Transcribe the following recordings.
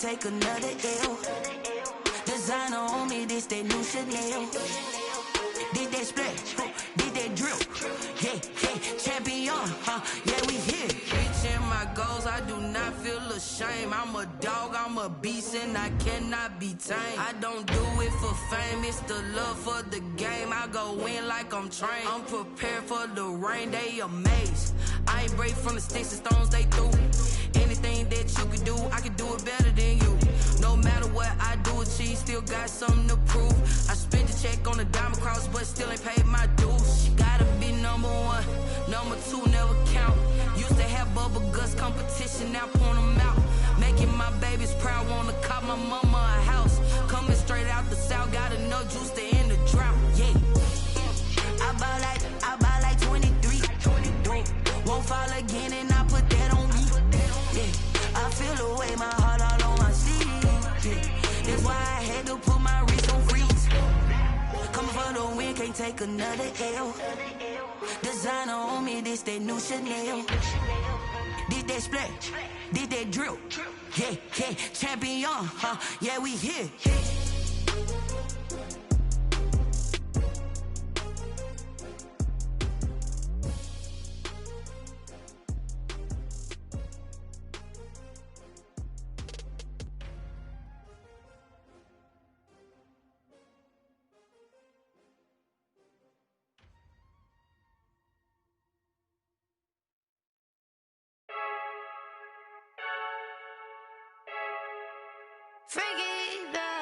take another L. Designer on me, this that new Chanel. Did that splash, did that drill. Yeah, champion, yeah, we here. Reaching my goals, I do not feel ashamed. I'm a dog, I'm a beast, and I cannot be tamed. I don't do it for fame, it's the love for the game. I go in like I'm trained. I'm prepared for the rain, they amazed. I ain't break from the sticks and stones they threw. Anything that you can do, I can do it better than you. No matter what I do, achieve, still got something to prove. I spent a check on the diamond cross, but still ain't paid my dues. Gotta be number one, number two never count. Used to have bubble guts competition, now point them out. Making my babies proud, wanna cop my mama a house. Coming straight out the south, got enough juice to end the drought. Yeah, I buy like 23. Won't fall again, and I put that on me. Yeah, I feel the way, my heart all on my sleeve. Yeah, that's why I had to put my wrist on freeze. Coming for the win, can't take another L. Designer on me, this that new Chanel. Did that splash, did that drill. Yeah, champion, yeah, we here.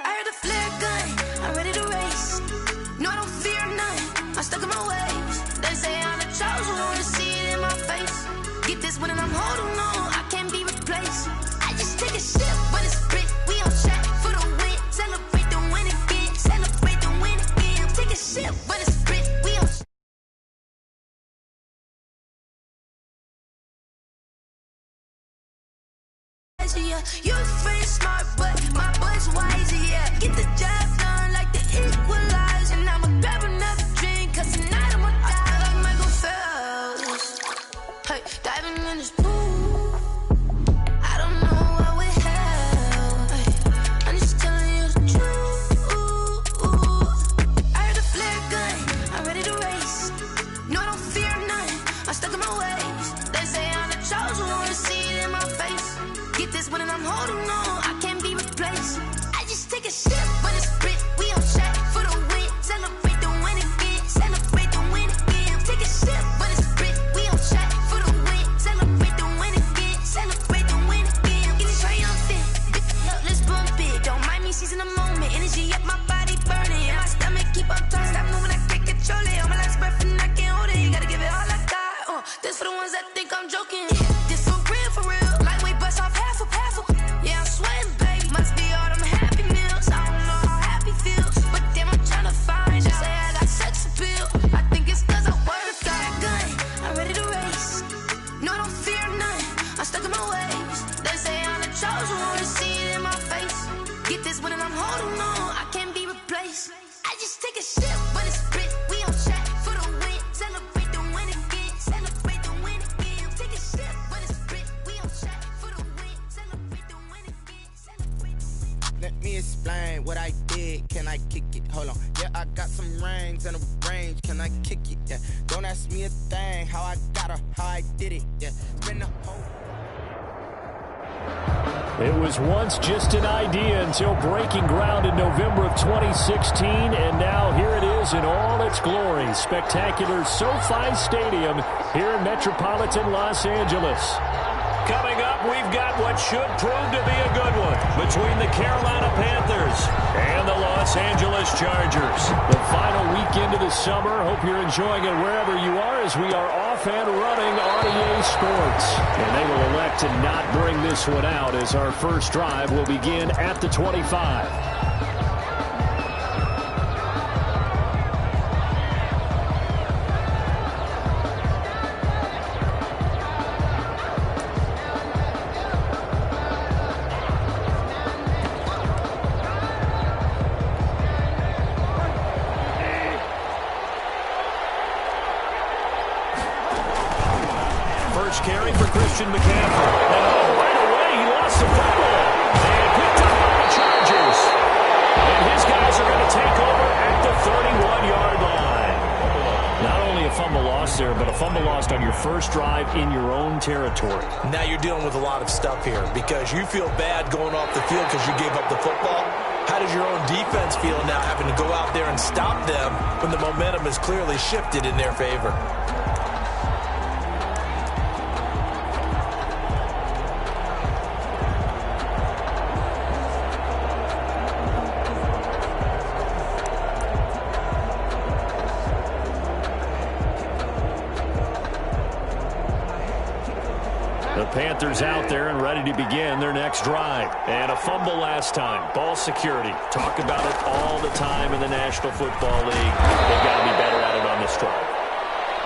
I heard the flare gun, I'm ready to race. No, I don't fear none, I'm stuck in my ways. They say I'm the chosen one, to see it in my face. Get this one and I'm holding on, I can't be replaced. I just take a sip, but it's split, we on track for the win. Celebrate the win again, celebrate the win again. Take a sip, but it's split, we on track. Yeah, you're very smart, but my butt's wiser, yeah. Get the job done like the equalizer. And I'ma grab another drink, cause tonight I'ma die like Michael Phelps. Hey, diving in this pool, I don't know what we have. Hey, I'm just telling you the truth. I heard the flare gun, I'm ready to race. No, I don't fear none, I'm stuck in my ways. They say I'm the chosen one, to see it in my face. Get this one and I'm holding on, I can't be replaced. I just take a sip, but it's split, we on track for the win. Celebrate the win again, celebrate the win again. Take a sip, but it's split, we on track for the win. Celebrate the win again, celebrate the win again. Get it triumphant, look, let's bump it. Don't mind me seizing the moment, energy up my body burning. And my stomach keep up turning, stop moving, I can't control it. On my last breath and I can't hold it, you gotta give it all I got. This for the ones that think I'm joking. This for real, lightweight bust off half a. Yeah, I'm sweating, baby. Must be all them happy meals. I don't know how happy feels, but damn, I'm trying to find out. Say I got sex appeal. I think it's cause I work out. Gun, I'm ready to race. No, I don't fear none, I'm stuck in my ways. They say I'm the chosen one, to see it in my face. Get this one and I'm holding on, I can't be replaced. I just take a sip, but it's split, we on track for the win. Celebrate the win again, celebrate the win again. Take a sip, but it's split, we on track for the win. Celebrate the win again, celebrate the win. Let me explain what I did, can I kick it? Hold on, yeah, I got some rings and a range, can I kick it? Yeah, don't ask me a thing, how I got her, how I did it, yeah. Spend the whole... It was once just an idea until breaking ground in November of 2016, and now here it is in all its glory. Spectacular SoFi Stadium here in metropolitan Los Angeles. Coming up, we've got what should prove to be a good one between the Carolina Panthers and the Los Angeles Chargers. The final weekend of the summer. Hope you're enjoying it wherever you are, as we are off and running on EA Sports. And they will elect to not bring this one out, as our first drive will begin at the 25. Carry for Christian McCaffrey. And right away, he lost the football. And picked Rodgers. And his guys are going to take over at the 31-yard line. Not only a fumble loss there, but a fumble lost on your first drive in your own territory. Now you're dealing with a lot of stuff here because you feel bad going off the field because you gave up the football. How does your own defense feel now having to go out there and stop them when the momentum is clearly shifted in their favor? The Panthers out there and ready to begin their next drive. And a fumble last time. Ball security. Talk about it all the time in the National Football League. They've got to be better at it on this drive.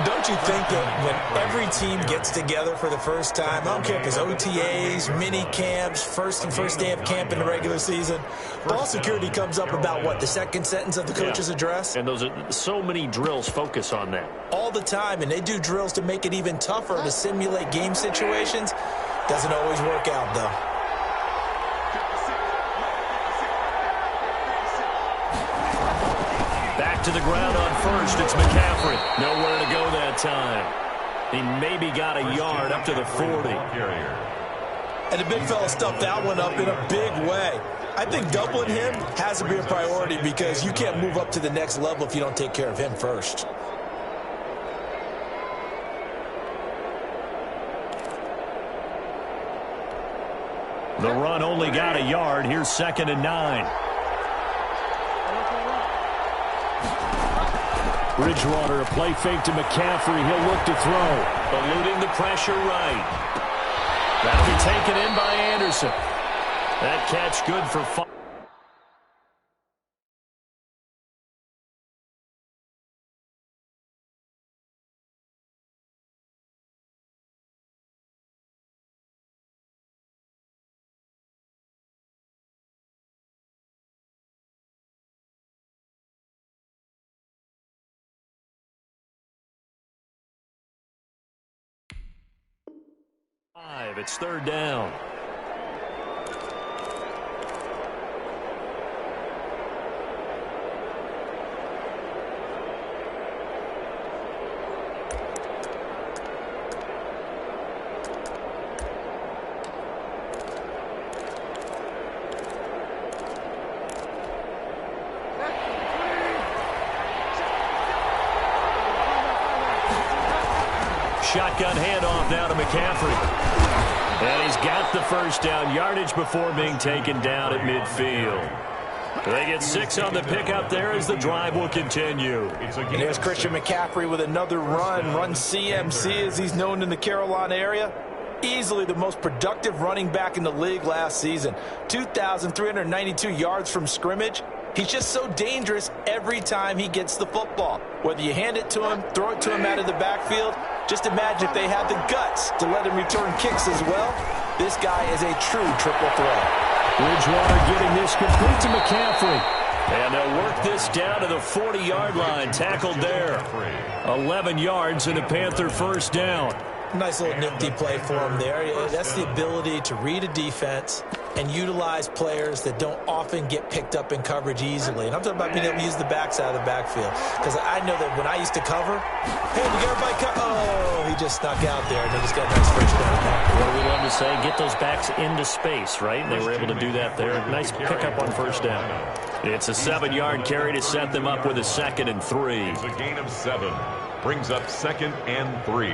Don't you think that when every team gets together for the first time, I don't care if it's OTAs, mini camps, first day of camp in the regular season, ball security comes up about what, the second sentence of the coach's address? And those are so many drills focus on that. All the time, and they do drills to make it even tougher to simulate game situations. Doesn't always work out, though. To the ground on first, it's McCaffrey. Nowhere to go that time. He maybe got a yard up to the 40. And the big fella stuffed that one up in a big way. I think doubling him has to be a priority because you can't move up to the next level if you don't take care of him first. The run only got a yard. Here's 2nd and 9. Bridgewater, a play fake to McCaffrey. He'll look to throw. Eluding the pressure right. That'll be taken in by Anderson. That catch good for 5. It's 3rd down. Shotgun handoff now to McCaffrey. And he's got the first down, yardage before being taken down at midfield. They get 6 on the pickup there as the drive will continue. And there's Christian McCaffrey with another run CMC as he's known in the Carolina area. Easily the most productive running back in the league last season. 2,392 yards from scrimmage. He's just so dangerous every time he gets the football. Whether you hand it to him, throw it to him out of the backfield, just imagine if they had the guts to let him return kicks as well. This guy is a true triple threat. Bridgewater getting this complete to McCaffrey. And they'll work this down to the 40-yard line. Tackled there. 11 yards and a Panther first down. Nice little nifty play for him there. That's the ability to read a defense and utilize players that don't often get picked up in coverage easily. And I'm talking about being able to use the backside of the backfield. Because I know that when I used to cover, hey, we got everybody oh, he just snuck out there, and they just got a nice first down. What do we love to say? Get those backs into space, right? And they were able to do that there. Nice pickup on first down. It's a 7-yard carry to set them up with a 2nd and 3. It's a gain of 7. Brings up 2nd and 3.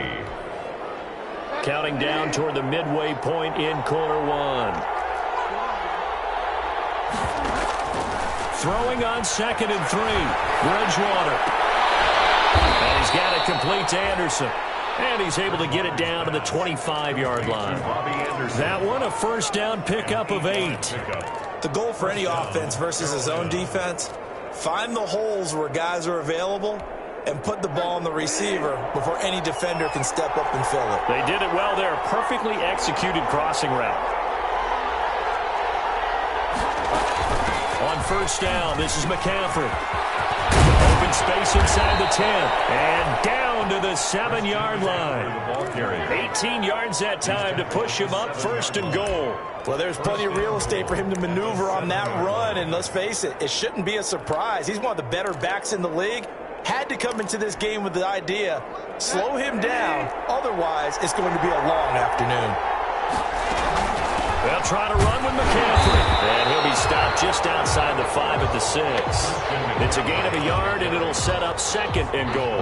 Counting down toward the midway point in quarter 1. Throwing on 2nd and 3. Bridgewater. And he's got it complete to Anderson. And he's able to get it down to the 25-yard line. That one, a first down pickup of 8. The goal for any offense versus his own defense, find the holes where guys are available and put the ball on the receiver before any defender can step up and fill it. They did it well there. Perfectly executed crossing route. On on first down. This is McCaffrey. Open space inside the 10. And down to the 7-yard line. 18 yards that time to push him up, first and goal. Well, there's plenty of real estate for him to maneuver on that run, and let's face it, it shouldn't be a surprise. He's one of the better backs in the league. Had to come into this game with the idea, slow him down, otherwise it's going to be a long afternoon. They'll try to run with McCaffrey, and he'll be stopped just outside the 5 at the 6. It's a gain of a yard, and it'll set up second and goal.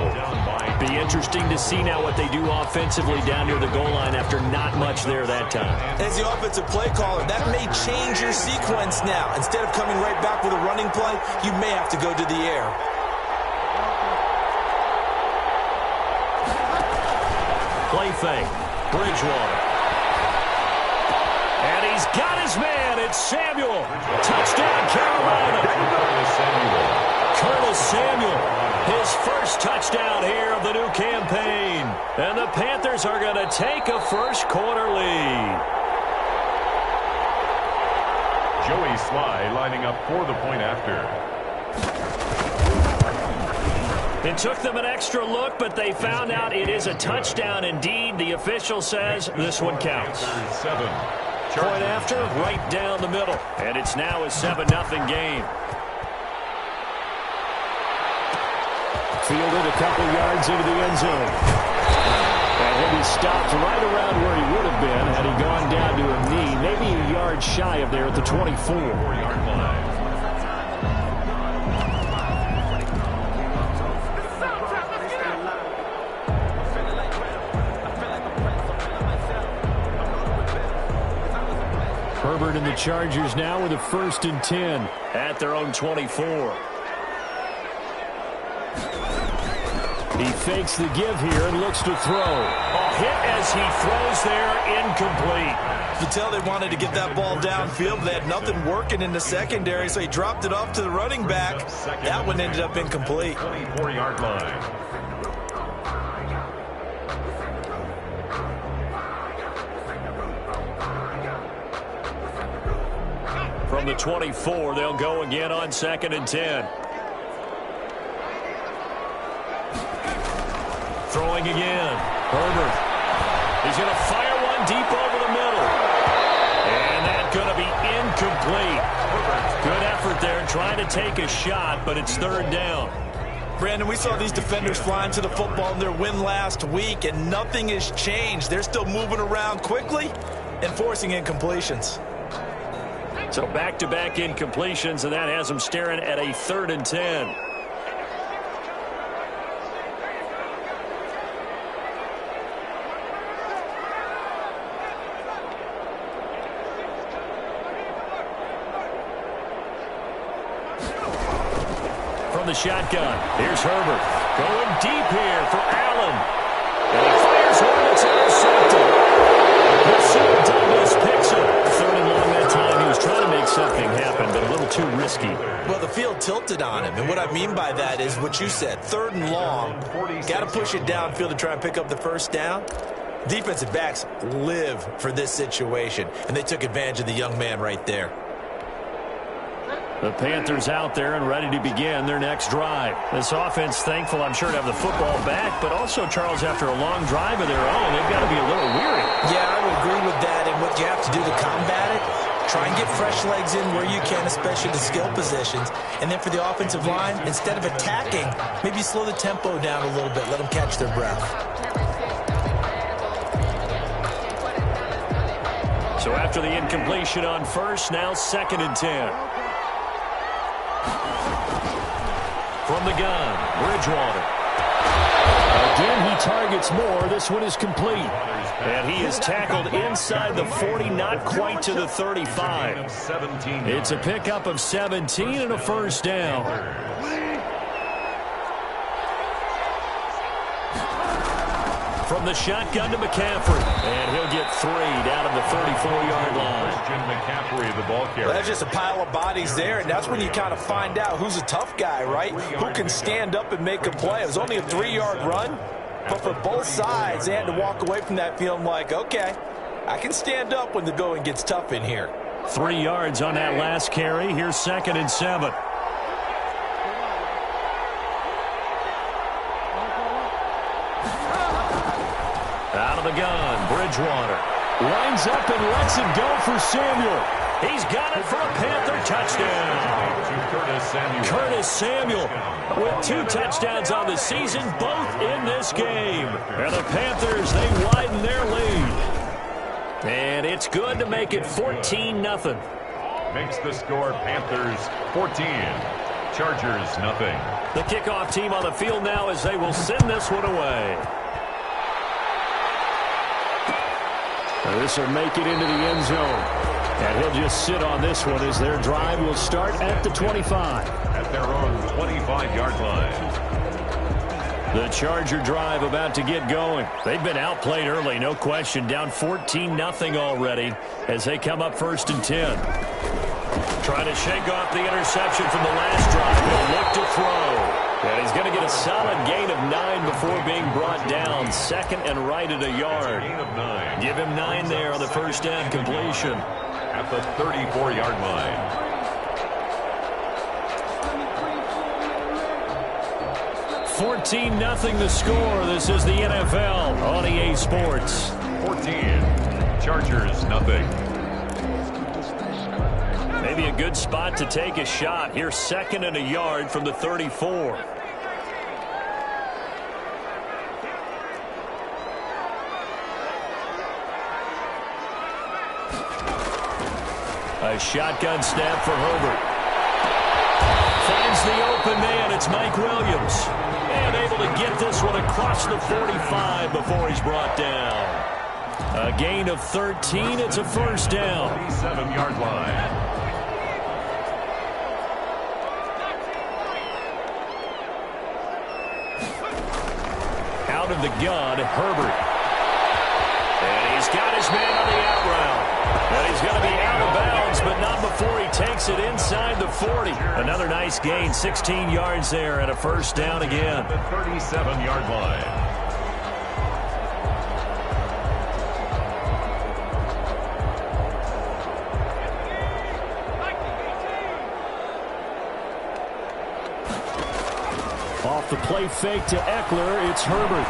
Be interesting to see now what they do offensively down near the goal line after not much there that time. As the offensive play caller, that may change your sequence now. Instead of coming right back with a running play, you may have to go to the air. Play fake. Bridgewater. And he's got his man. It's Samuel. Touchdown, Carolina. Colonel Samuel, his first touchdown here of the new campaign. And the Panthers are going to take a first-quarter lead. Joey Sly lining up for the point after. It took them an extra look, but they found out it is a touchdown indeed. The official says this one counts. 7. Point after, right down the middle. And it's now a 7-0 game. Fielded a couple yards into the end zone. And he'll be stopped right around where he would have been had he gone down to a knee, maybe a yard shy of there at the 24-yard line. Herbert and the Chargers now with a 1st and 10 at their own 24. He fakes the give here and looks to throw. A hit as he throws there, incomplete. You can tell they wanted to get that ball downfield. They had nothing working in the secondary, so he dropped it off to the running back. That one ended up incomplete. 24-yard line. From the 24, they'll go again on 2nd and 10. Throwing again. Herbert. He's going to fire one deep over the middle. And that's going to be incomplete. Good effort there trying to take a shot, but it's 3rd down. Brandon, we saw these defenders flying to the football in their win last week, and nothing has changed. They're still moving around quickly and forcing incompletions. So back-to-back incompletions, and that has them staring at a 3rd and 10. From the shotgun, here's Herbert. Going deep here for Allen. And he fires one, it's intercepted. Douglas picks it. 3rd and long that time. He was trying to make something happen, but a little too risky. Well, the field tilted on him, and what I mean by that is what you said. 3rd and long, got to push it downfield to try and pick up the first down. Defensive backs live for this situation, and they took advantage of the young man right there. The Panthers out there and ready to begin their next drive. This offense thankful, I'm sure, to have the football back, but also, Charles, after a long drive of their own, they've got to be a little weary. Yeah, I would agree with that, and what you have to do to combat it, try and get fresh legs in where you can, especially the skill positions. And then for the offensive line, instead of attacking, maybe slow the tempo down a little bit, let them catch their breath. So after the incompletion on first, now 2nd and 10. From the gun, Bridgewater. Again, he targets more. This one is complete. And he is tackled inside the 40, not quite to the 35. It's a pickup of 17 and a 1st down. From the shotgun to McCaffrey. And he'll get 3 down at the 34-yard line. McCaffrey, the ball carrier. Well, that's just a pile of bodies there, and that's when you kind of find out who's a tough guy, right? Who can stand up and make a play. It was only a 3-yard run, but for both sides, they had to walk away from that feeling like, okay, I can stand up when the going gets tough in here. 3 yards on that last carry. Here's 2nd and 7. Out of the gun, Bridgewater. Lines up and lets it go for Samuel. He's got it for a Panther touchdown. Curtis Samuel with 2 touchdowns on the season, both in this game. And the Panthers, they widen their lead. And it's good to make it 14-0. Makes the score Panthers 14, Chargers nothing. The kickoff team on the field now as they will send this one away. This will make it into the end zone. And he'll just sit on this one as their drive will start at the 25. At their own 25-yard line. The Charger drive about to get going. They've been outplayed early, no question. Down 14-0 already as they come up 1st and 10. Trying to shake off the interception from the last drive. He'll look to throw. And he's going to get a solid gain of 9 before being brought down. 2nd and right at a yard. Gain of 9. Give him 9 there on the first down completion. At the 34-yard line. 14-0 the score. This is the NFL on EA Sports. 14, Chargers nothing. Maybe a good spot to take a shot. Here's 2nd and a yard from the 34. A shotgun snap for Herbert. Finds the open man. It's Mike Williams. And able to get this one across the 45 before he's brought down. A gain of 13. It's a first down. 37-yard line. Out of the gun, Herbert. And he's got his man on the out route. And he's going to be out of bounds, but not before he takes it inside the 40. Another nice gain, 16 yards there and a first down again. The 37-yard line. Off the play fake to Eckler, it's Herbert.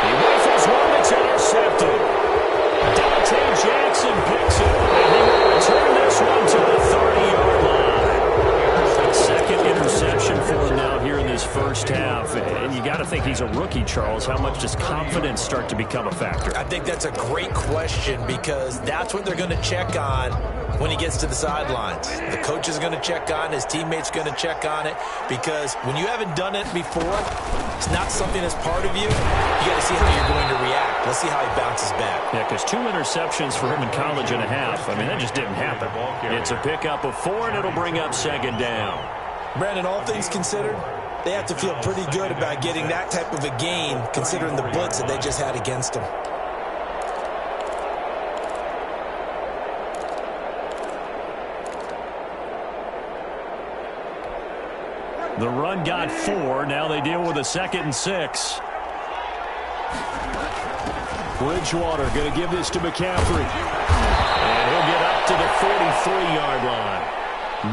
He rifles one, it's intercepted. Dante Jackson picks it, and he will return this one to the 30-yard line. 2nd interception for him now here in this first half. And you got to think he's a rookie, Charles. How much does confidence start to become a factor? I think that's a great question because that's what they're going to check on when he gets to the sidelines. The coach is going to check on, his teammates going to check on it, because when you haven't done it before, it's not something that's part of you. You got to see how you're going to react. Let's see how he bounces back. Yeah, because 2 interceptions for him in college and a half. I mean, that just didn't happen. It's a pickup of 4, and it'll bring up 2nd down. Brandon, all things considered, they have to feel pretty good about getting that type of a gain, considering the blitz that they just had against them. The run got 4. Now they deal with a 2nd and 6. Bridgewater going to give this to McCaffrey. And he'll get up to the 43-yard line.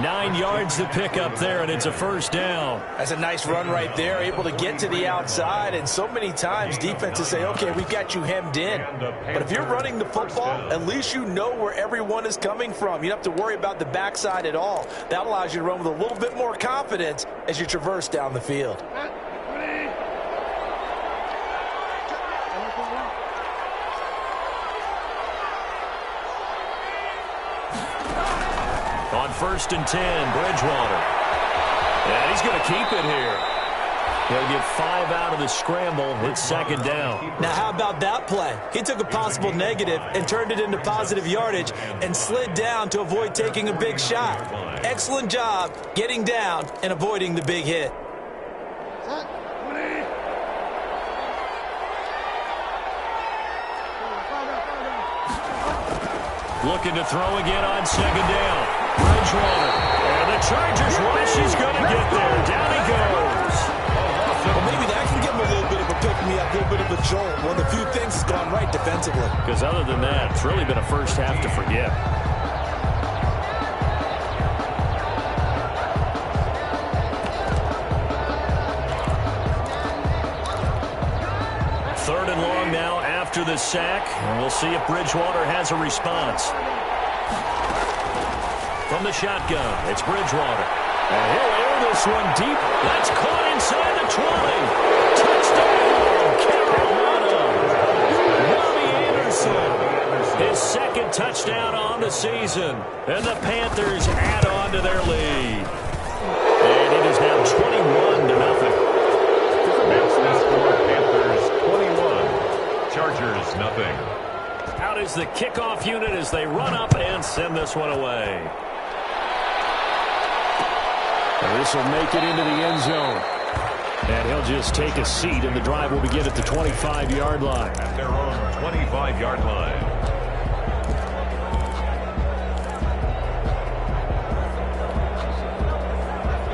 9 yards to pick up there, and it's a first down. That's a nice run right there, able to get to the outside. And so many times defenses say, okay, we've got you hemmed in. But if you're running the football, at least you know where everyone is coming from. You don't have to worry about the backside at all. That allows you to run with a little bit more confidence as you traverse down the field. On 1st and 10, Bridgewater. And he's going to keep it here. He'll get 5 out of the scramble. It's 2nd down. Now, how about that play? He took a possible negative and turned it into positive yardage and slid down to avoid taking a big shot. Excellent job getting down and avoiding the big hit. Looking to throw again on 2nd down. Bridgewater. And the Chargers rush. He's going to get there. Down he goes. Well, maybe that can give him a little bit of a pick-me-up, a little bit of a jolt. One of the few things that's gone right defensively. Because other than that, it's really been a first half to forget. and long now after the sack, and we'll see if Bridgewater has a response. From the shotgun, it's Bridgewater. And he'll air this one deep. That's caught inside the 20. Touchdown, Carolina. Robbie Anderson. His second touchdown on the season. And the Panthers add on to their lead. And it is now 21-0. That's the score. Panthers 21. Chargers nothing. Out is the kickoff unit as they run up and send this one away. And this will make it into the end zone. And he'll just take a seat, and the drive will begin at the 25-yard line. At their own 25-yard line.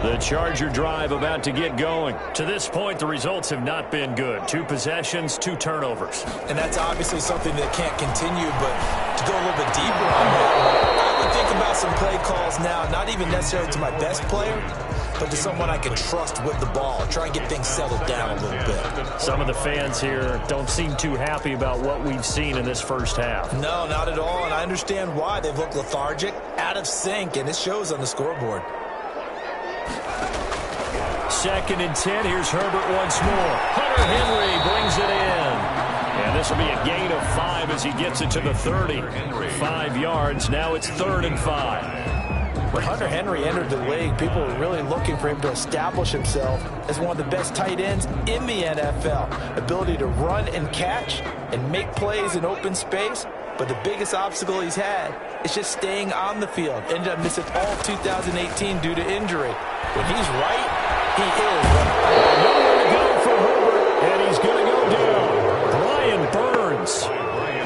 The Charger drive about to get going. To this point, the results have not been good. 2 possessions, 2 turnovers. And that's obviously something that can't continue, but to go a little bit deeper on that, I would think about some play calls now, not even necessarily to my best player, but to someone I can trust with the ball. Try and get things settled down a little bit. Some of the fans here don't seem too happy about what we've seen in this first half. No, not at all, and I understand why. They've looked lethargic, out of sync, and it shows on the scoreboard. 2nd and 10. Here's Herbert once more. Hunter Henry brings it in. And this will be a gain of 5 as he gets it to the 30. 5 yards. Now it's 3rd and 5. When Hunter Henry entered the league, people were really looking for him to establish himself as one of the best tight ends in the NFL. Ability to run and catch and make plays in open space. But the biggest obstacle he's had is just staying on the field. Ended up missing all of 2018 due to injury. When he's right, he is right. Nowhere to go for Herbert, and he's going to go down. Brian Burns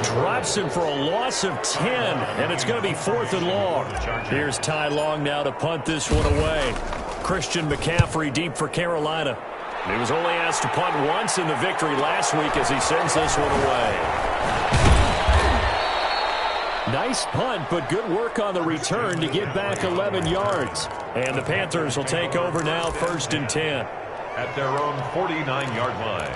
drops him for a loss of 10, and it's going to be 4th and long. Here's Ty Long now to punt this one away. Christian McCaffrey deep for Carolina. He was only asked to punt once in the victory last week as he sends this one away. Nice punt, but good work on the return to get back 11 yards. And the Panthers will take over now, 1st and 10. At their own 49-yard line.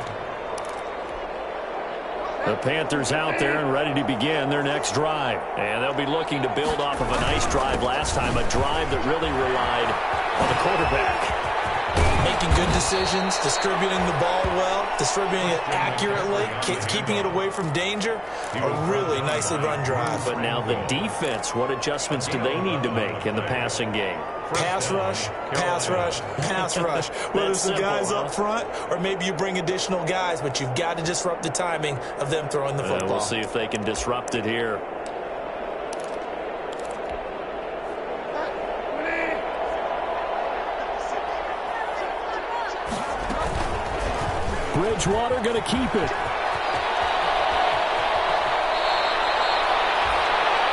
The Panthers out there and ready to begin their next drive. And they'll be looking to build off of a nice drive last time, a drive that really relied on the quarterback. Making good decisions, distributing the ball well, distributing it accurately, keeping it away from danger. A really nicely run drive. But now the defense, what adjustments do they need to make in the passing game? Pass rush, pass rush, pass rush. Whether it's the guys up front or maybe you bring additional guys, but you've got to disrupt the timing of them throwing the football. We'll see if they can disrupt it here. Bridgewater going to keep it.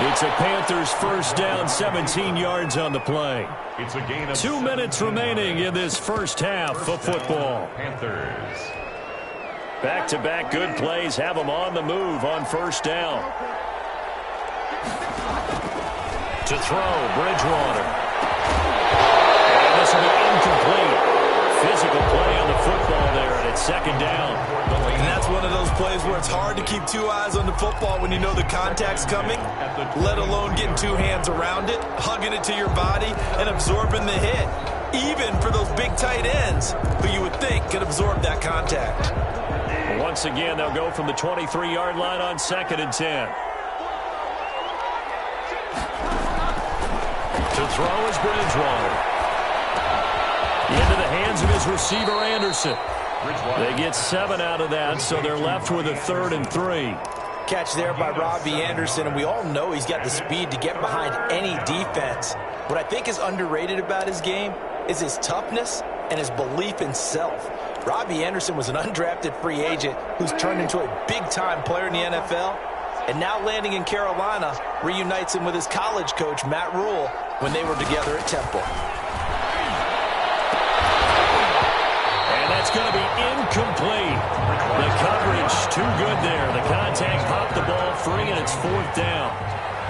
It's a Panthers first down, 17 yards on the play. It's a gain of 2 minutes remaining in this first half of football. Panthers. Back-to-back good plays have them on the move on first down. To throw, Bridgewater. And this will be incomplete. Physical play on the football there, and it's 2nd down. And that's one of those plays where it's hard to keep 2 eyes on the football when you know the contact's coming, let alone getting 2 hands around it, hugging it to your body, and absorbing the hit. Even for those big tight ends who you would think could absorb that contact. Once again, they'll go from the 23-yard line on 2nd and 10. To throw is Bridgewater. Into the hands of his receiver, Anderson. They get 7 out of that, so they're left with a 3rd and 3. Catch there by Robbie Anderson, and we all know he's got the speed to get behind any defense. What I think is underrated about his game is his toughness and his belief in self. Robbie Anderson was an undrafted free agent who's turned into a big-time player in the NFL, and now landing in Carolina reunites him with his college coach, Matt Rule, when they were together at Temple. That's going to be incomplete. The coverage too good there. The contact popped the ball free, and it's 4th down.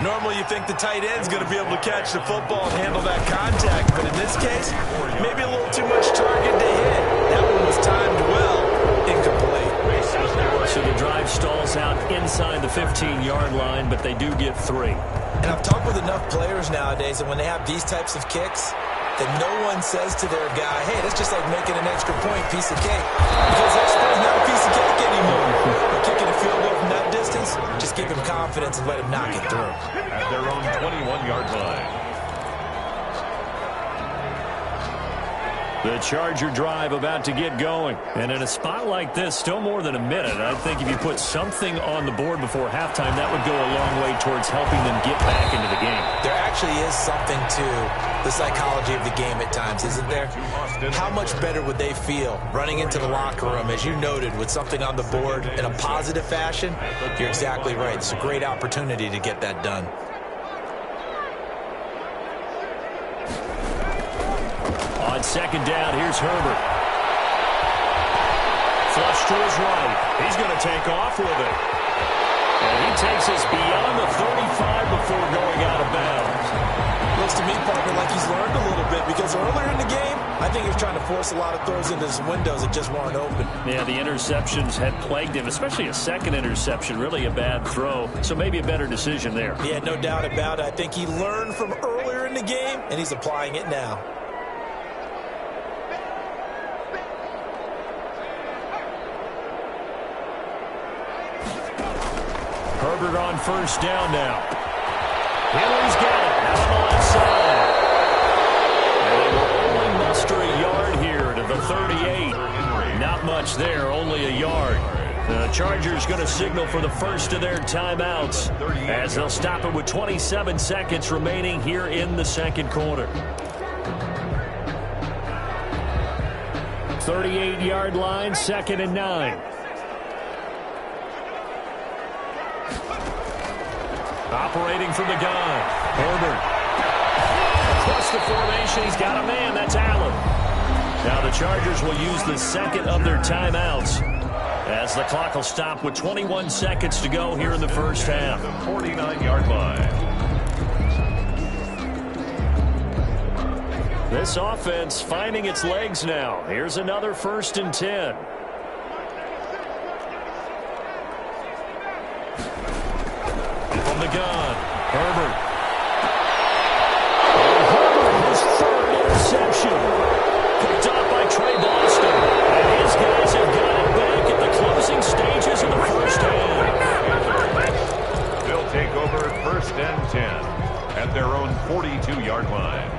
Normally you think the tight end's going to be able to catch the football and handle that contact, but in this case, maybe a little too much target to hit. That one was timed well, incomplete. So the drive stalls out inside the 15-yard line, but they do get 3. And I've talked with enough players nowadays, and when they have these types of kicks, that no one says to their guy, hey, that's just like making an extra point, piece of cake. Because extra point is not a piece of cake anymore. But kicking a field goal from that distance, just give him confidence and let him knock it through. At their own 21-yard line. The Charger drive about to get going. And in a spot like this, still more than a minute, I think if you put something on the board before halftime, that would go a long way towards helping them get back into the game. There actually is something to the psychology of the game at times, isn't there? How much better would they feel running into the locker room, as you noted, with something on the board in a positive fashion? You're exactly right. It's a great opportunity to get that done. On second down, here's Herbert. Flush to his right. He's going to take off with it. And he takes us beyond the 35 before going out of bounds. Looks to me, Parker, like he's learned a little bit, because earlier in the game, I think he was trying to force a lot of throws into his windows that just weren't open. Yeah, the interceptions had plagued him, especially a second interception, really a bad throw. So maybe a better decision there. Yeah, no doubt about it. I think he learned from earlier in the game, and he's applying it now. Herbert on first down now. Henry's got it. Now on the left side. And they will only muster a yard here to the 38. Not much there, only a yard. The Chargers going to signal for the first of their timeouts as they'll stop it with 27 seconds remaining here in the second quarter. 38-yard line, 2nd and 9. Operating from the gun. Herbert. Across the formation, he's got a man. That's Allen. Now the Chargers will use the second of their timeouts as the clock will stop with 21 seconds to go here in the first half. The 49-yard line. This offense finding its legs now. Here's another 1st and 10. From the gun, Herbert. And Herbert, his 3rd interception. Picked off by Trey Boston. And his guys have got it back at the closing stages of the first half. They'll take over 1st and 10 at their own 42-yard line.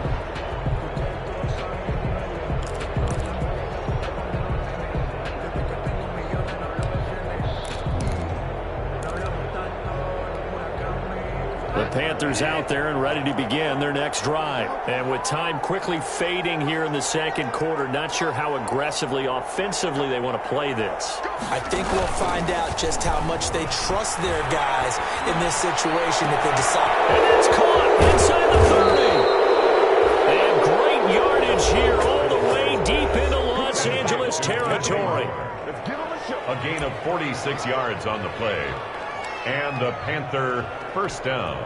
The Panthers out there and ready to begin their next drive. And with time quickly fading here in the second quarter, not sure how aggressively, offensively they want to play this. I think we'll find out just how much they trust their guys in this situation if they decide. And it's caught inside the 30. And great yardage here all the way deep into Los Angeles territory. A gain of 46 yards on the play. And the Panther first down.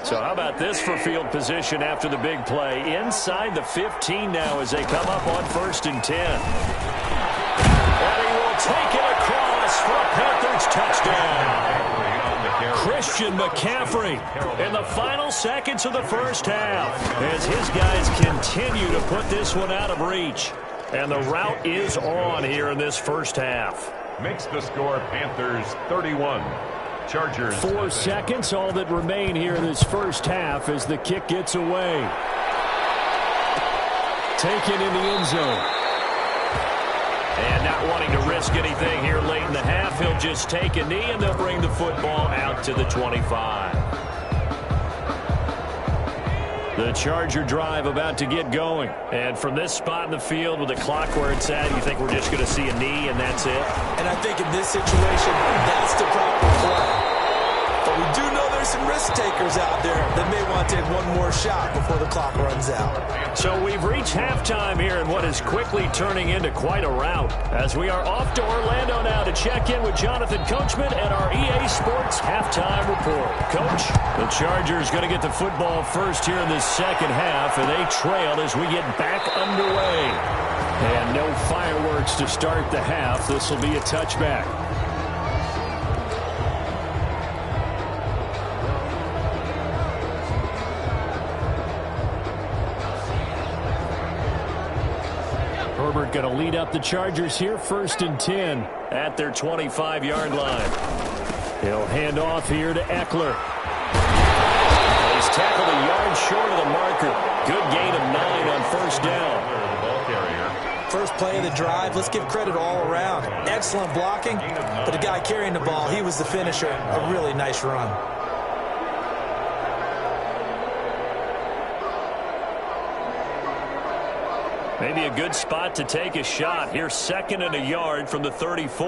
So how about this for field position after the big play? Inside the 15 now as they come up on 1st and 10. And he will take it across for a Panthers touchdown. Christian McCaffrey in the final seconds of the first half as his guys continue to put this one out of reach. And the route is on here in this first half. Makes the score Panthers 31. Chargers. 4 seconds, all that remain here in this first half as the kick gets away. Taken in the end zone. And not wanting to risk anything here late in the half, he'll just take a knee and they'll bring the football out to the 25. The Charger drive about to get going. And from this spot in the field with the clock where it's at, you think we're just going to see a knee and that's it? And I think in this situation, that's the proper play. But we do know there's some risk takers out there that may want to take one more shot before the clock runs out. So we've reached halftime here in what is quickly turning into quite a rout. As we are off to Orlando now to check in with Jonathan Coachman and our EA Sports halftime report. Coach, the Chargers going to get the football first here in this second half, and they trail as we get back underway. And no fireworks to start the half. This will be a touchback. going to lead up the Chargers here, 1st and 10 at their 25-yard line. He'll hand off here to Eckler. He's tackled a yard short of the marker. Good gain of 9 on 1st down. First play of the drive, let's give credit all around. Excellent blocking, but the guy carrying the ball, he was the finisher. A really nice run. Maybe a good spot to take a shot. Here's 2nd and a yard from the 34.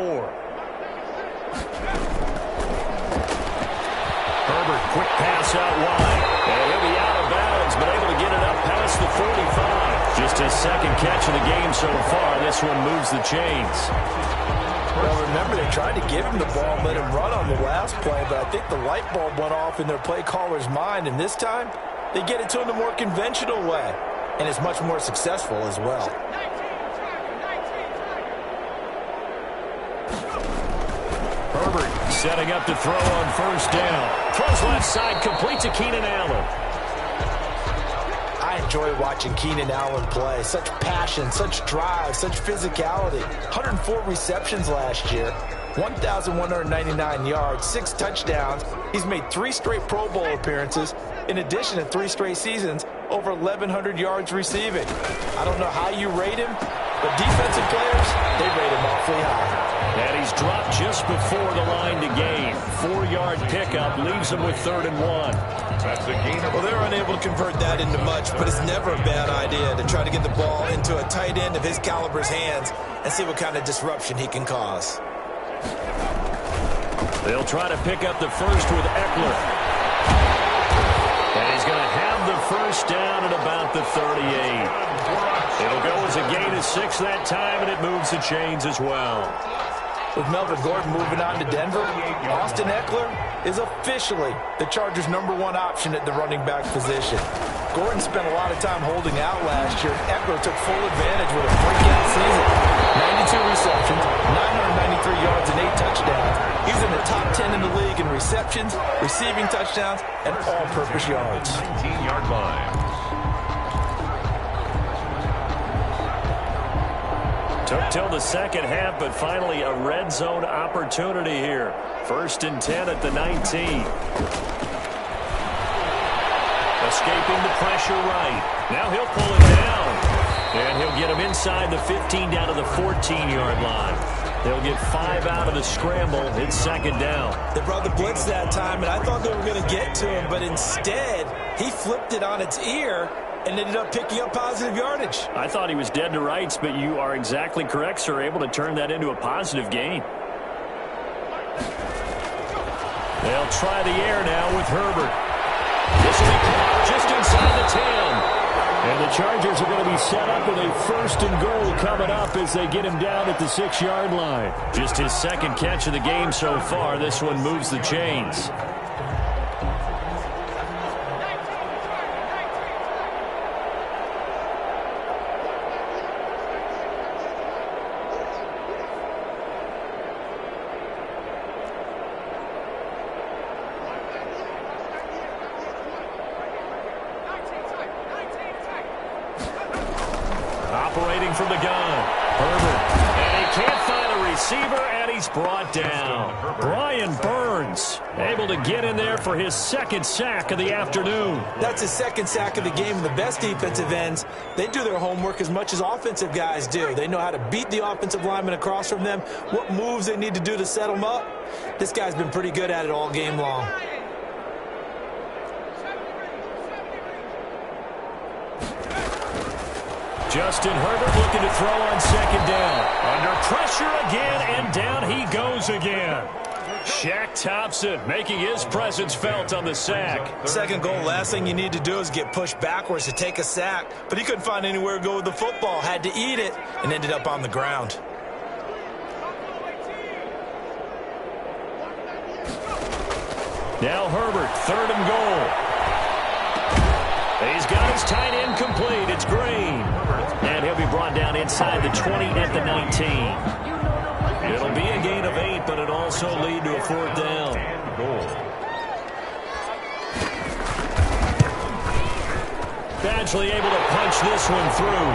Herbert, quick pass out wide. And he'll be out of bounds, but able to get it up past the 45. Just his 2nd catch of the game so far. This one moves the chains. Well, remember, they tried to give him the ball and let him run on the last play, but I think the light bulb went off in their play caller's mind, and this time they get it to him the more conventional way, and it's much more successful as well. Herbert setting up to throw on 1st down. Throws left side, complete to Keenan Allen. I enjoy watching Keenan Allen play. Such passion, such drive, such physicality. 104 receptions last year, 1,199 yards, 6 touchdowns. He's made 3 straight Pro Bowl appearances, in addition to 3 straight seasons, over 1,100 yards receiving. I don't know how you rate him, but defensive players, they rate him awfully high. And he's dropped just before the line to gain. 4-yard pickup leaves him with 3rd and 1. That's a gain of... Well, they're unable to convert that into much, but it's never a bad idea to try to get the ball into a tight end of his caliber's hands and see what kind of disruption he can cause. They'll try to pick up the first with Eckler. And he's going to have the 1st down at about the 38. It'll go as a gain of 6 that time, and it moves the chains as well. With Melvin Gordon moving on to Denver, Austin Eckler is officially the Chargers' #1 option at the running back position. Gordon spent a lot of time holding out last year. Eckler took full advantage with a breakout season. 92 receptions, 993 yards, and 8 touchdowns. He's in the top 10 in the league in receptions, receiving touchdowns, and all-purpose yards. 19-yard line. Took till the 2nd half, but finally a red zone opportunity here. 1st and 10 at the 19. Escaping the pressure right. Now he'll pull it down. And he'll get him inside the 15 down to the 14-yard line. They'll get 5 out of the scramble. It's 2nd down. They brought the blitz that time, and I thought they were going to get to him, but instead he flipped it on its ear and ended up picking up positive yardage. I thought he was dead to rights, but you are exactly correct, sir. Able to turn that into a positive gain. They'll try the air now with Herbert. This will be caught just inside the 10. And the Chargers are going to be set up with a 1st and goal coming up as they get him down at the 6-yard line. Just his 2nd catch of the game so far. This one moves the chains. Operating from the gun, Herbert, and he can't find a receiver, and he's brought down. Brian Burns able to get in there for his 2nd sack of the afternoon. That's his 2nd sack of the game, and the best defensive ends, they do their homework as much as offensive guys do. They know how to beat the offensive lineman across from them, what moves they need to do to set them up. This guy's been pretty good at it all game long. Justin Herbert looking to throw on 2nd down. Under pressure again, and down he goes again. Shaq Thompson making his presence felt on the sack. 2nd goal, last thing you need to do is get pushed backwards to take a sack. But he couldn't find anywhere to go with the football, had to eat it, and ended up on the ground. Now Herbert, 3rd and goal. He's got his tight end complete. It's Green. And he'll be brought down inside the 20 at the 19. It'll be a gain of 8, but it'll also lead to a 4th down. Badgley able to punch this one through.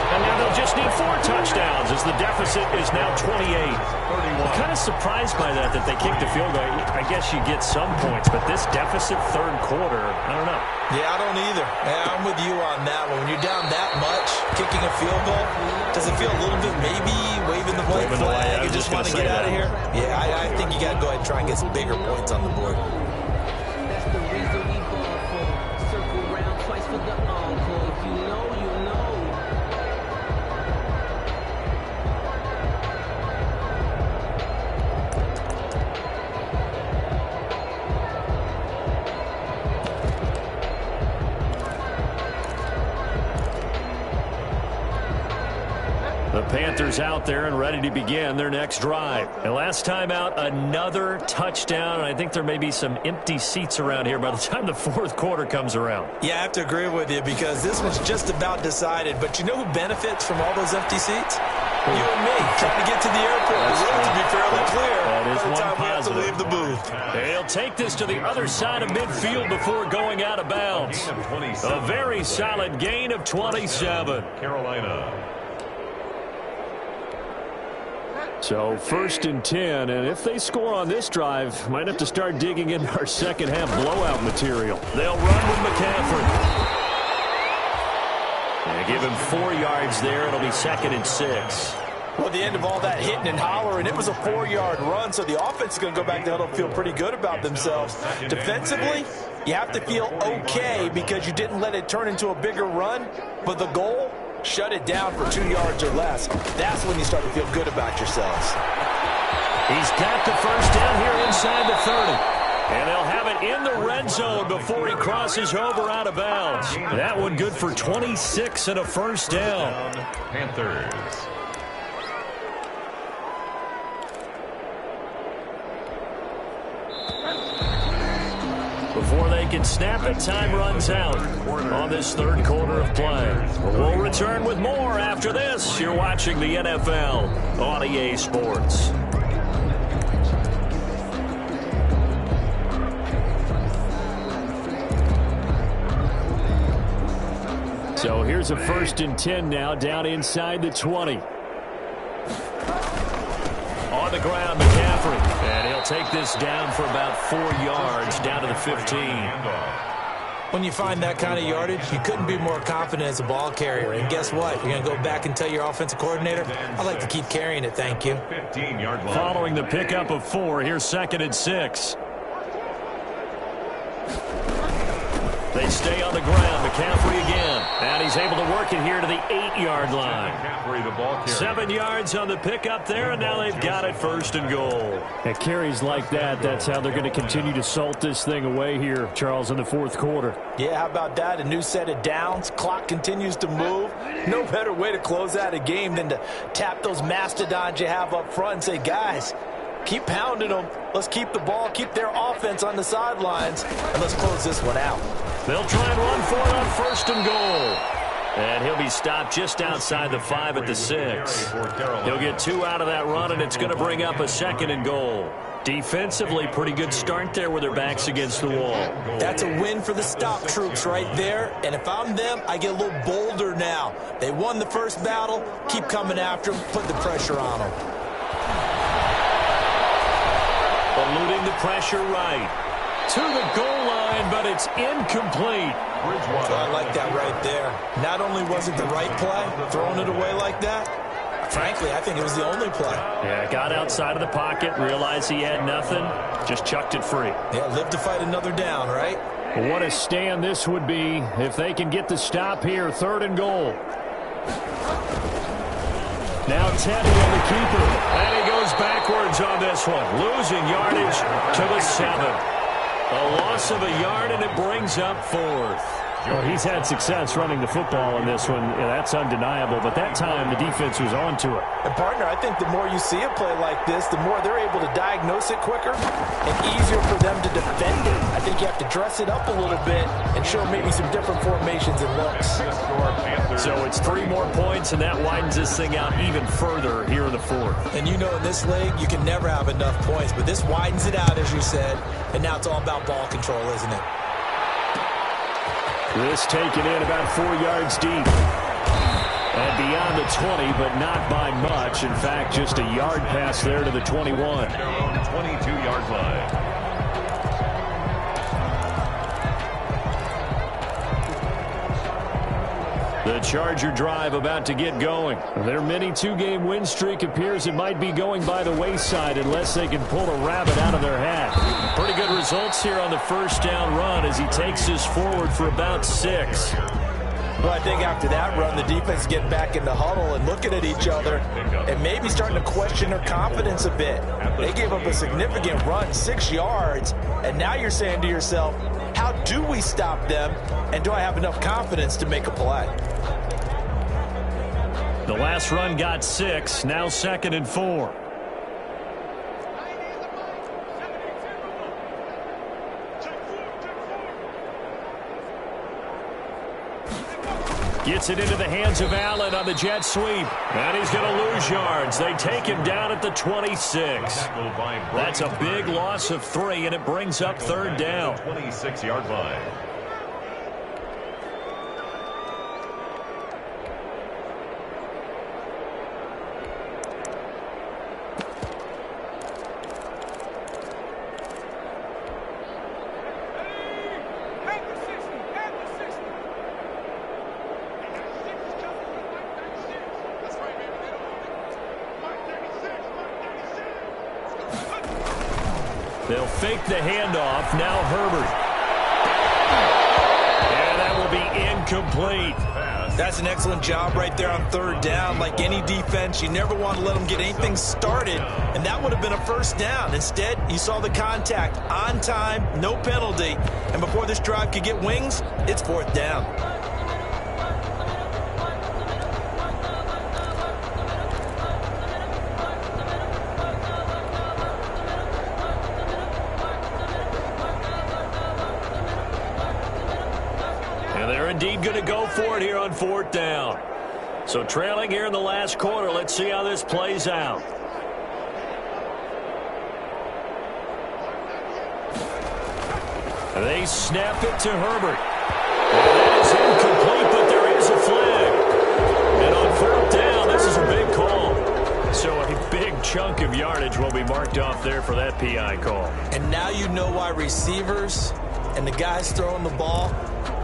And now they'll just need 4 touchdowns as the deficit is now 28. I'm kind of surprised by that they kicked the field goal. I guess you get some points, but this deficit third quarter, I don't know. Yeah, I don't either. Yeah, I'm with you on that one. When you're down that much, kicking a field goal, does it feel a little bit maybe waving the white flag and just want to get out of here? Yeah, I think you got to go ahead and try and get some bigger points on the board. That's the reason we ball for. Circle round twice for the encore. If you know, you know. The Panthers out there and ready to begin their next drive. And last time out, another touchdown. And I think there may be some empty seats around here by the time the fourth quarter comes around. Yeah, I have to agree with you because this one's just about decided. But you know who benefits from all those empty seats? You and me, trying to get to the airport. The road to be fairly clear That is by the one time we have to positive. leave the booth. They'll take this to the other side of midfield before going out of bounds. A very solid gain of 27. Carolina. So 1st and 10, and if they score on this drive, might have to start digging into our second half blowout material. They'll run with McCaffrey. They give him 4 yards there. It'll be 2nd and 6. Well, at the end of all that hitting and hollering, it was a 4-yard run, so the offense is going to go back to huddle and feel pretty good about themselves. Defensively, you have to feel okay because you didn't let it turn into a bigger run, but the goal, shut it down for 2 yards or less. That's when you start to feel good about yourselves. He's got the first down here inside the 30. And they'll have it in the red zone before he crosses over out of bounds. That one good for 26 and a first down. Panthers. Before they can snap it, time runs out on this third quarter of play. We'll return with more after this. You're watching the NFL on EA Sports. So here's a 1st and 10 now, down inside the 20. On the ground, McCaffrey. And he'll take this down for about 4 yards, down to the 15. When you find that kind of yardage, you couldn't be more confident as a ball carrier. And guess what? You're going to go back and tell your offensive coordinator, I'd like to keep carrying it, thank you. 15-yard line. Following the pickup of 4, here's 2nd and 6. They stay on the ground. McCaffrey again. And he's able to work it here to the 8-yard line. McCaffrey, the ball carrier. 7 yards on the pickup there, and now they've got it 1st and goal. At carries like that, that's how they're going to continue to salt this thing away here, Charles, in the fourth quarter. Yeah, how about that? A new set of downs. Clock continues to move. No better way to close out a game than to tap those mastodons you have up front and say, guys, keep pounding them. Let's keep the ball, keep their offense on the sidelines, and let's close this one out. They'll try and run for it on 1st and goal. And he'll be stopped just outside the 5 at the 6. He'll get 2 out of that run, and it's going to bring up a 2nd and goal. Defensively, pretty good start there with their backs against the wall. That's a win for the stop troops right there. And if I'm them, I get a little bolder now. They won the first battle. Keep coming after them. Put the pressure on them. Eluding the pressure right. To the goal line, but it's incomplete. So I like that right there. Not only was it the right play, throwing it away like that, frankly, I think it was the only play. Yeah, got outside of the pocket, realized he had nothing, just chucked it free. Yeah, live to fight another down, right? What a stand this would be if they can get the stop here, 3rd and goal. Now Teddy on the keeper, and he goes backwards on this one, losing yardage to the 7. A loss of a yard, and it brings up 4th. Well, he's had success running the football in this one. Yeah, that's undeniable. But that time, the defense was on to it. And, partner, I think the more you see a play like this, the more they're able to diagnose it quicker and easier for them to defend it. I think you have to dress it up a little bit and show maybe some different formations and looks. So it's 3 more points, and that widens this thing out even further here in the 4th. And you know in this league, you can never have enough points. But this widens it out, as you said. And now it's all about ball control, isn't it? This taken in about 4 yards deep. And beyond the 20, but not by much. In fact, just a yard pass there to the 21. Their own 22-yard line. The Charger drive about to get going. Their mini two-game win streak appears it might be going by the wayside unless they can pull a rabbit out of their hat. Pretty good results here on the first down run as he takes this forward for about 6. Well, I think after that run, the defense is getting back in the huddle and looking at each other and maybe starting to question their confidence a bit. They gave up a significant run, 6 yards, and now you're saying to yourself, how do we stop them, and do I have enough confidence to make a play? The last run got 6, now 2nd and 4. Gets it into the hands of Allen on the jet sweep. And he's going to lose yards. They take him down at the 26. That's a big loss of 3, and it brings up 3rd down. 26-yard line. They'll fake the handoff. Now Herbert. And that will be incomplete. That's an excellent job right there on 3rd down. Like any defense, you never want to let them get anything started, and that would have been a 1st down. Instead, you saw the contact on time, no penalty, and before this drive could get wings, it's 4th down. Indeed going to go for it here on 4th down. So trailing here in the last quarter. Let's see how this plays out. They snap it to Herbert. And that is incomplete, but there is a flag. And on 4th down, this is a big call. So a big chunk of yardage will be marked off there for that PI call. And now you know why receivers and the guys throwing the ball,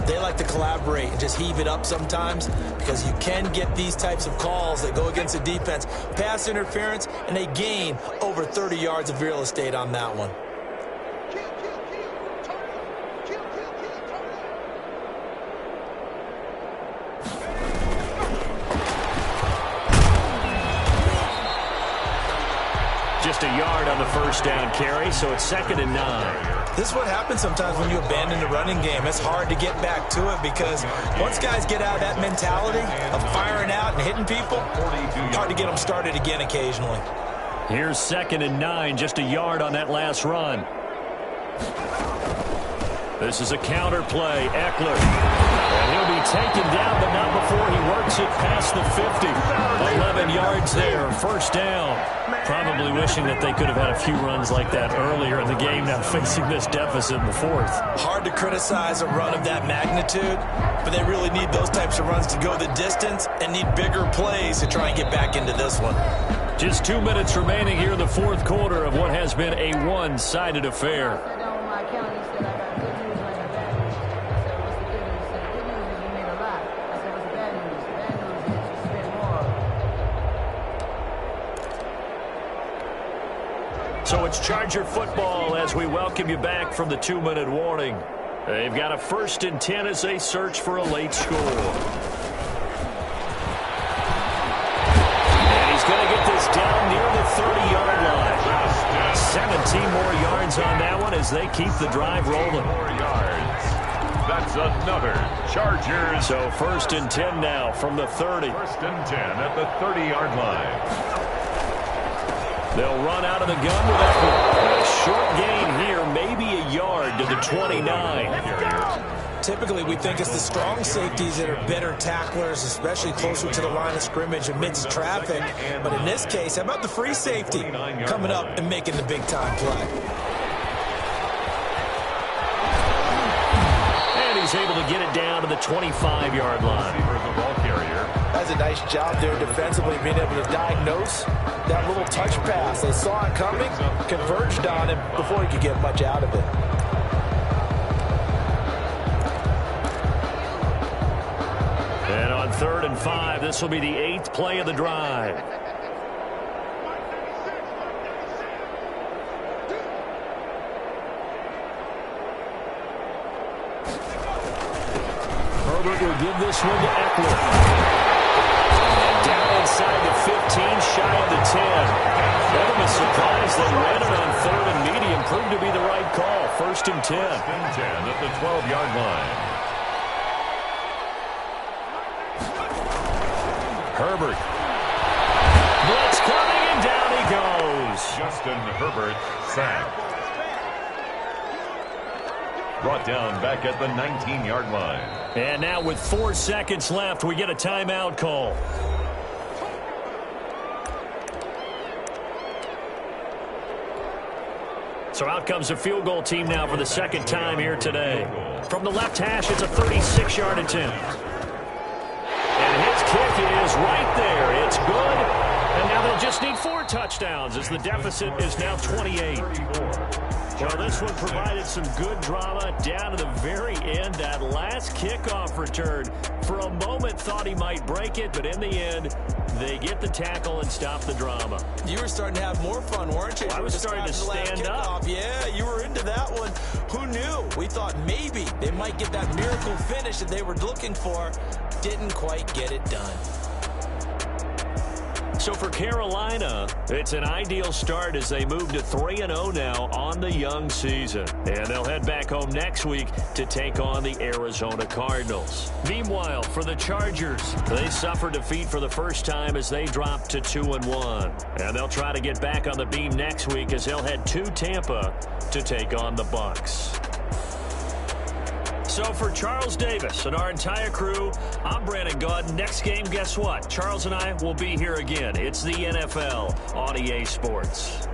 they like to collaborate and just heave it up sometimes, because you can get these types of calls that go against the defense. Pass interference, and they gain over 30 yards of real estate on that one. Just a yard on the 1st down carry, so it's 2nd and 9. This is what happens sometimes when you abandon the running game. It's hard to get back to it because once guys get out of that mentality of firing out and hitting people, hard to get them started again occasionally. Here's 2nd and 9, just a yard on that last run. This is a counter play, Eckler. And he'll be taken down, but not before he works it past the 50. 11 yards there, 1st down. Probably wishing that they could have had a few runs like that earlier in the game, now facing this deficit in the 4th. Hard to criticize a run of that magnitude, but they really need those types of runs to go the distance and need bigger plays to try and get back into this one. Just 2 minutes remaining here in the 4th quarter of what has been a one-sided affair. So it's Charger football as we welcome you back from the 2-minute warning. They've got a 1st and 10 as they search for a late score. And he's going to get this down near the 30-yard line. 17 more yards on that one as they keep the drive rolling. 4 yards. That's another Chargers. So 1st and 10 now from the 30. 1st and 10 at the 30-yard line. They'll run out of the gun with Eckler. A short gain here, maybe a yard to the 29. Typically, we think it's the strong safeties that are better tacklers, especially closer to the line of scrimmage amidst traffic. But in this case, how about the free safety coming up and making the big-time play? And he's able to get it down to the 25-yard line. As does a nice job there defensively, being able to diagnose that little touch pass. They saw it coming, converged on him before he could get much out of it. And on 3rd and 5, this will be the 8th play of the drive. Herbert will give this one to Eckler. And down inside the 15, shy of the 10. Edelman surprised they ran it on 3rd and medium. Proved to be the right call. 1st and 10. 10 at the 12-yard line. Herbert. Blitz coming, and down he goes. Justin Herbert sacked. Brought down back at the 19-yard line. And now with 4 seconds left, we get a timeout call. So out comes the field goal team now for the 2nd time here today. From the left hash, it's a 36-yard attempt. And his kick is right there. It's good. And now they'll just need 4 touchdowns as the deficit is now 28. Well, this one provided some good drama down to the very end. That last kickoff return, for a moment thought he might break it, but in the end, they get the tackle and stop the drama. You were starting to have more fun, weren't you? Well, I was starting to stand up. Yeah, you were into that one. Who knew? We thought maybe they might get that miracle finish that they were looking for. Didn't quite get it done. So for Carolina, it's an ideal start as they move to 3-0 now on the young season. And they'll head back home next week to take on the Arizona Cardinals. Meanwhile, for the Chargers, they suffered defeat for the first time as they dropped to 2-1. And they'll try to get back on the beam next week as they'll head to Tampa to take on the Bucs. So for Charles Davis and our entire crew, I'm Brandon Gaudin. Next game, guess what? Charles and I will be here again. It's the NFL on EA Sports.